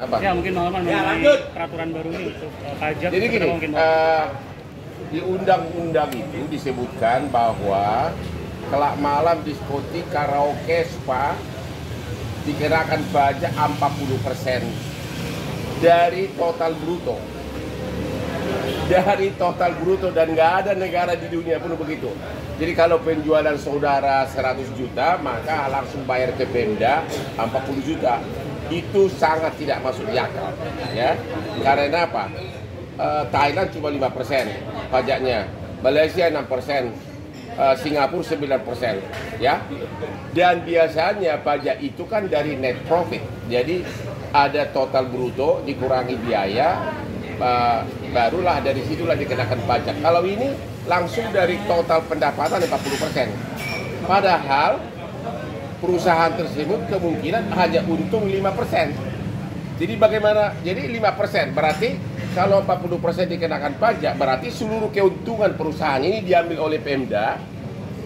Apa? Ya mungkin Maman mengenai peraturan baru ini untuk pajak. Jadi gini, mungkin di undang-undang itu disebutkan bahwa kelak malam, diskotik, karaoke, spa dikenakan pajak 40% dari total bruto. Dari total bruto, dan nggak ada negara di dunia pun begitu. Jadi kalau penjualan saudara 100 juta, maka langsung bayar ke Pemda 40 juta. Itu sangat tidak masuk di akal, ya. Karena apa? Thailand cuma 5% pajaknya, Malaysia 6%, Singapura 9%, ya. Dan biasanya pajak itu kan dari net profit. Jadi ada total bruto dikurangi biaya, barulah dari situlah dikenakan pajak. Kalau ini langsung dari total pendapatan 40%. Padahal perusahaan tersebut kemungkinan hanya untung 5%. Jadi bagaimana? Jadi 5%. Berarti kalau 40% dikenakan pajak, berarti seluruh keuntungan perusahaan ini diambil oleh Pemda,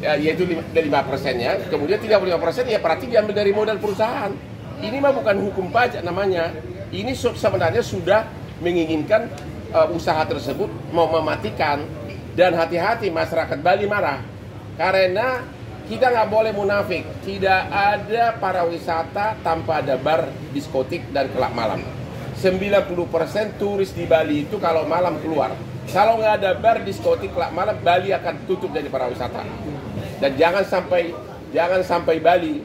yaitu 5%-nya. Kemudian 35% ya berarti diambil dari modal perusahaan. Ini mah bukan hukum pajak namanya. Ini sebenarnya sudah menginginkan usaha tersebut mau mematikan. Dan hati-hati, masyarakat Bali marah karena kita nggak boleh munafik. Tidak ada pariwisata tanpa ada bar, diskotik, dan kelab malam. 90% turis di Bali itu kalau malam keluar. Kalau nggak ada bar, diskotik, kelab malam, Bali akan tutup jadi pariwisata. Dan jangan sampai Bali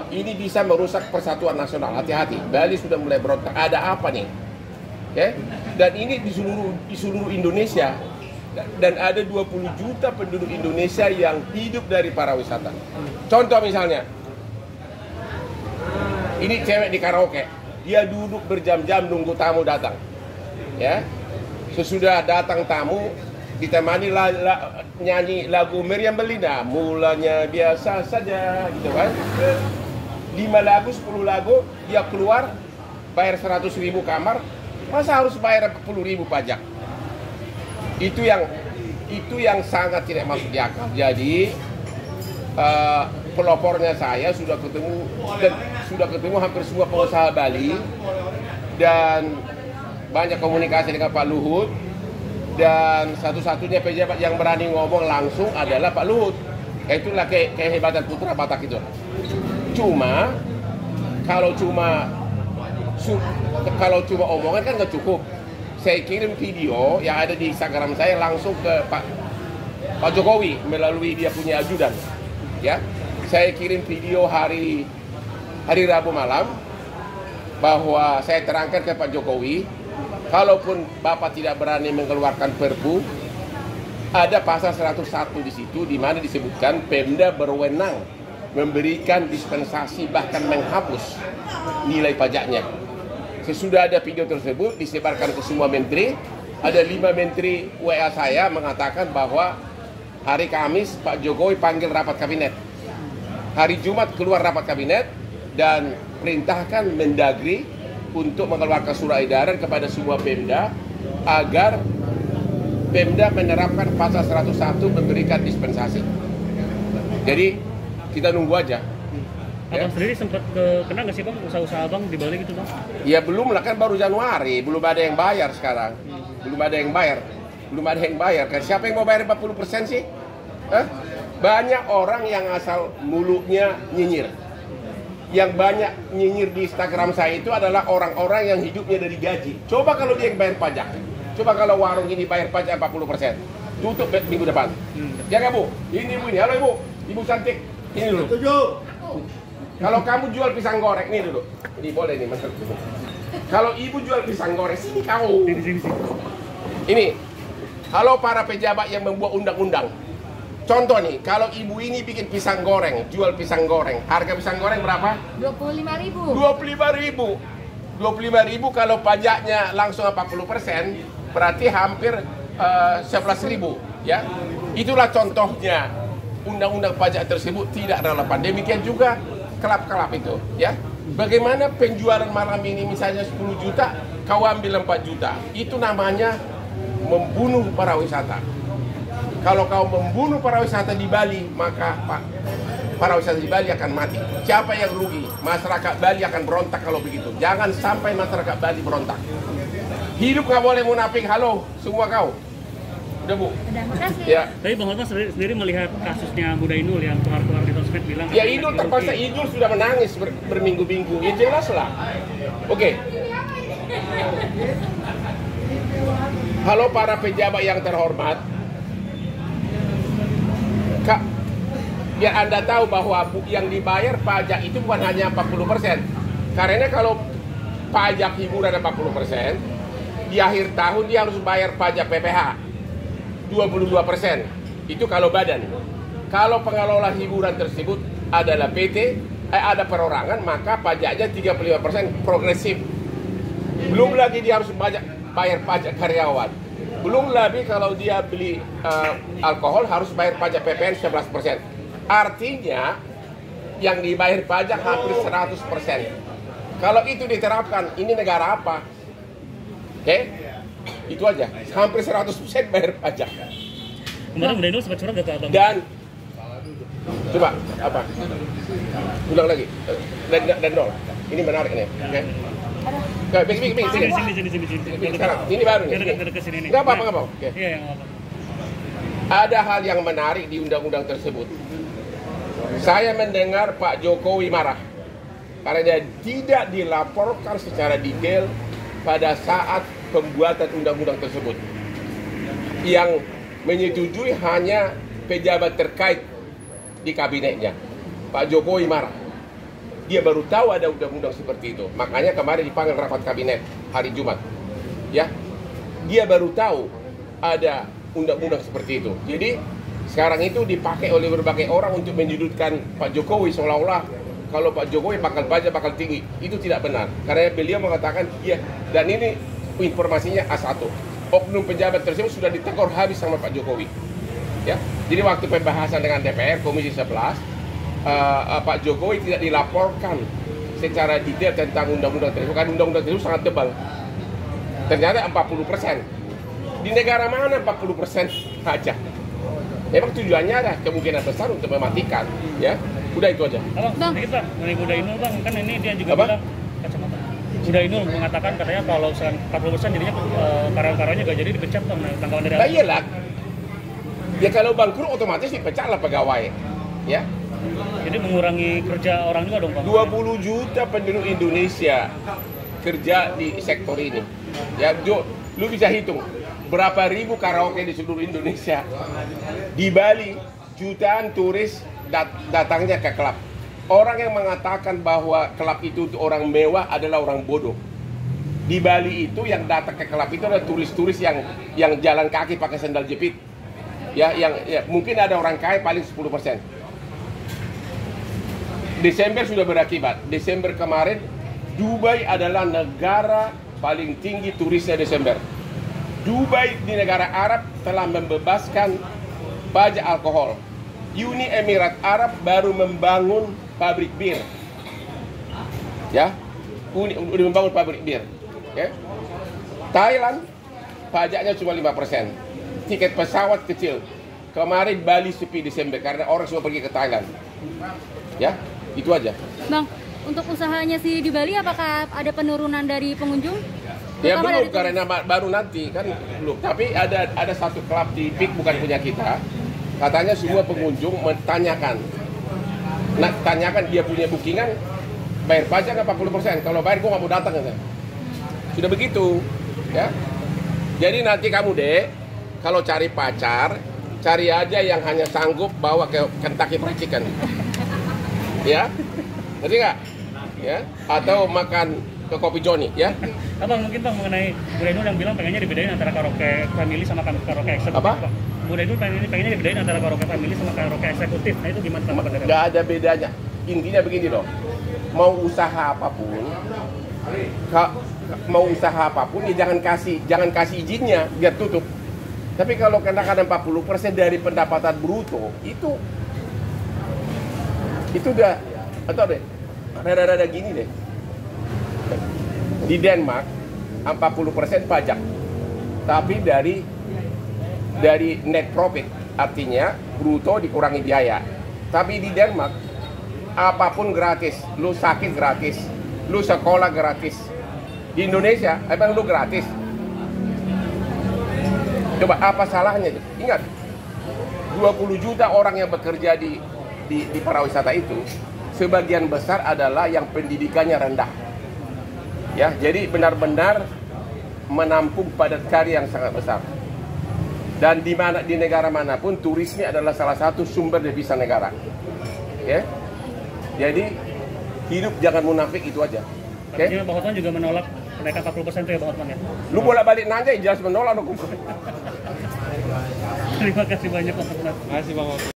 ini bisa merusak persatuan nasional. Hati-hati, Bali sudah mulai berontak. Ada apa nih? Okay? Dan ini di seluruh Indonesia. Dan ada 20 juta penduduk Indonesia yang hidup dari pariwisata. Contoh misalnya, ini cewek di karaoke, dia duduk berjam-jam nunggu tamu datang, ya. Sesudah datang tamu, ditemani nyanyi lagu Meriam Belina, mulanya biasa saja, gitu kan. 5 lagu, 10 lagu, dia keluar bayar 100.000 kamar, masa harus bayar 40.000 pajak? Itu yang sangat tidak masuk di akal. Jadi pelopornya saya sudah ketemu hampir semua pengusaha Bali, dan banyak komunikasi dengan Pak Luhut, dan satu-satunya pejabat yang berani ngomong langsung adalah Pak Luhut. Itulah kehebatan putra Batak itu. Cuma kalau cuma omongan kan nggak cukup. Saya kirim video yang ada di Instagram saya langsung ke Pak Jokowi melalui dia punya ajudan, ya. Saya kirim video hari Rabu malam bahwa saya terangkan ke Pak Jokowi, kalaupun Bapak tidak berani mengeluarkan Perpu, ada pasal 101 di situ di mana disebutkan Pemda berwenang memberikan dispensasi bahkan menghapus nilai pajaknya. Sesudah ada video tersebut disebarkan ke semua menteri, ada 5 menteri WA saya mengatakan bahwa hari Kamis Pak Jokowi panggil rapat kabinet. Hari Jumat keluar rapat kabinet dan perintahkan Mendagri untuk mengeluarkan surat edaran kepada semua Pemda agar Pemda menerapkan pasal 101 memberikan dispensasi. Jadi kita nunggu aja. Abang sendiri sempat kena nggak sih Bang usaha-usaha Abang di Bali gitu Bang? Ya belum lah, kan baru Januari, belum ada yang bayar sekarang. Belum ada yang bayar kan. Siapa yang mau bayar 40% sih? Banyak orang yang asal mulutnya nyinyir. Yang banyak nyinyir di Instagram saya itu adalah orang-orang yang hidupnya dari gaji. Coba kalau dia yang bayar pajak. Coba kalau warung ini bayar pajak 40%. Tutup minggu depan. Ya nggak Bu? Ini Bu ini. Halo Ibu. Ibu cantik. Ini dulu. Kalau kamu jual pisang goreng, nih dulu. Ini boleh nih, Mas. Kalau Ibu jual pisang goreng, sini kamu. Sini. Ini. Halo para pejabat yang membuat undang-undang. Contoh nih, kalau Ibu ini bikin pisang goreng, jual pisang goreng, harga pisang goreng berapa? 25.000. 25.000. 25.000 kalau pajaknya langsung 40%, berarti hampir 11.000, ya. Itulah contohnya. Undang-undang pajak tersebut tidak relevan. Demikian juga kelab-kelab itu, ya. Bagaimana penjualan malam ini misalnya 10 juta, kau ambil 4 juta. Itu namanya membunuh pariwisata. Kalau kau membunuh pariwisata di Bali, maka Pak para wisata di Bali akan mati. Siapa yang rugi? Masyarakat Bali akan berontak kalau begitu. Jangan sampai masyarakat Bali berontak. Hidup nggak boleh munafik. Halo, semua kau. Udah Bu. Udah, makasih. Ya. Tapi Bang Hotman sendiri melihat kasusnya Buddha Inul yang keluar-keluar di sosmed bilang Ya Inul terpaksa, Inul sudah menangis berminggu-minggu. Ya jelas lah. Oke. Halo para pejabat yang terhormat. Kak, biar Anda tahu bahwa yang dibayar pajak itu bukan hanya 40%. Karena kalau pajak hiburan 40%, di akhir tahun dia harus bayar pajak PPH 22%. Itu kalau badan. Kalau pengelola hiburan tersebut adalah PT, ada perorangan, maka pajaknya 35% progresif. Belum lagi dia harus bayar pajak karyawan. Belum lagi kalau dia beli alkohol harus bayar pajak PPN 11%. Artinya yang dibayar pajak hampir 100%. Kalau itu diterapkan, ini negara apa? Oke? Itu aja. Hampir 100% bayar pajak. Kemarin Buddha Inul sempat curhat ke Abang. Dan coba apa? Ulang lagi. Dan nol. Ini menarik nih. Oke. Sini. Sekarang, ini baru nih. Nggak apa-apa. Oke. Iya, yang apa? Ada hal yang menarik di undang-undang tersebut. Saya mendengar Pak Jokowi marah karena dia tidak dilaporkan secara detail pada saat pembuatan undang-undang tersebut. Yang menyetujui hanya pejabat terkait di kabinetnya. Pak Jokowi marah. Dia baru tahu ada undang-undang seperti itu. Makanya kemarin dipanggil rapat kabinet hari Jumat. Ya, dia baru tahu ada undang-undang seperti itu. Jadi sekarang itu dipakai oleh berbagai orang untuk menyudutkan Pak Jokowi seolah-olah kalau Pak Jokowi pajak bakal tinggi. Itu tidak benar. Karena beliau mengatakan iya. Dan ini informasinya A1. Oknum pejabat tersebut sudah ditegur habis sama Pak Jokowi. Ya. Jadi waktu pembahasan dengan DPR Komisi 11, Pak Jokowi tidak dilaporkan secara detail tentang undang-undang tersebut. Karena undang-undang tersebut sangat tebal. Ternyata 40%. Di negara mana 40% pajak? Memang tujuannya ada kemungkinan besar untuk mematikan, ya. Udah itu aja. Bang, sedikit Bang, mengenai Buddha Inul Bang, kan ini dia juga Apa? bilang kacamata. Buddha Inul mengatakan katanya kalau misalkan 40% jadinya karyawan-karyawanya gak jadi dipecat Bang. Tanggapan dari Nah, iyalah. Ya kalau bangkrut otomatis dipecatlah pegawai, ya. Jadi mengurangi kerja orang juga dong Bang. 20 juta penduduk Indonesia kerja di sektor ini. Ya, lu bisa hitung berapa ribu karaoke di seluruh Indonesia. Di Bali jutaan turis datangnya ke klub. Orang yang mengatakan bahwa klub itu untuk orang mewah adalah orang bodoh. Di Bali itu yang datang ke klub itu adalah turis-turis yang jalan kaki pakai sandal jepit. Ya, mungkin ada orang kaya paling 10%. Desember sudah berakibat. Desember kemarin Dubai adalah negara paling tinggi turisnya Desember. Dubai di negara Arab telah membebaskan pajak alkohol. Uni Emirat Arab baru membangun pabrik bir. Ya. Udah membangun pabrik bir. Ya. Thailand pajaknya cuma 5%. Tiket pesawat kecil. Kemarin Bali sepi Desember karena orang semua pergi ke Thailand. Ya, itu aja. Bang, untuk usahanya sih di Bali apakah ada penurunan dari pengunjung? Ya Terutama belum, dari karena baru nanti kan belum. Tapi ada satu klub di PIK bukan punya kita. Katanya semua pengunjung menanyakan. Nah, tanyakan dia punya bookingan, bayar pajak nggak 40%. Kalau bayar gue nggak mau datang katanya. Sudah begitu, ya. Jadi nanti kamu deh, kalau cari pacar, cari aja yang hanya sanggup bawa ke Kentucky Fried Chicken. Ya, ngerti nggak? Ya, atau makan ke Kopi Joni, ya. Abang, mungkin Bang mengenai Buddha Inul yang bilang pengennya dibedain antara karaoke family sama karaoke eksekutif. Apa? Bang. Buddha Inul pengennya dibedain antara karaoke family sama karaoke eksekutif. Nah itu gimana tanggapan dari Abang? Nggak ada bedanya. Intinya begini loh, mau usaha apapun, ya jangan kasih izinnya biar tutup. Tapi kalau kenakan 40% dari pendapatan bruto itu udah atau deh rada-rada gini deh. Di Denmark 40% pajak, tapi dari net profit, artinya bruto dikurangi biaya. Tapi di Denmark apapun gratis. Lu sakit gratis, lu sekolah gratis. Di Indonesia, emang lu gratis? Coba apa salahnya? Ingat, 20 juta orang yang bekerja di pariwisata itu, sebagian besar adalah yang pendidikannya rendah. Ya, jadi benar-benar menampung padat karya yang sangat besar. Dan di negara manapun turis ini adalah salah satu sumber devisa negara. Ya. Jadi hidup jangan munafik, itu aja. Oke? Artinya Bang Hotman juga menolak kenaikan 40% itu ya Bang Hotman ya? Lu bolak-balik nanya jelas menolak dong. Terima kasih banyak Bang Hotman. Terima kasih Bang Hotman.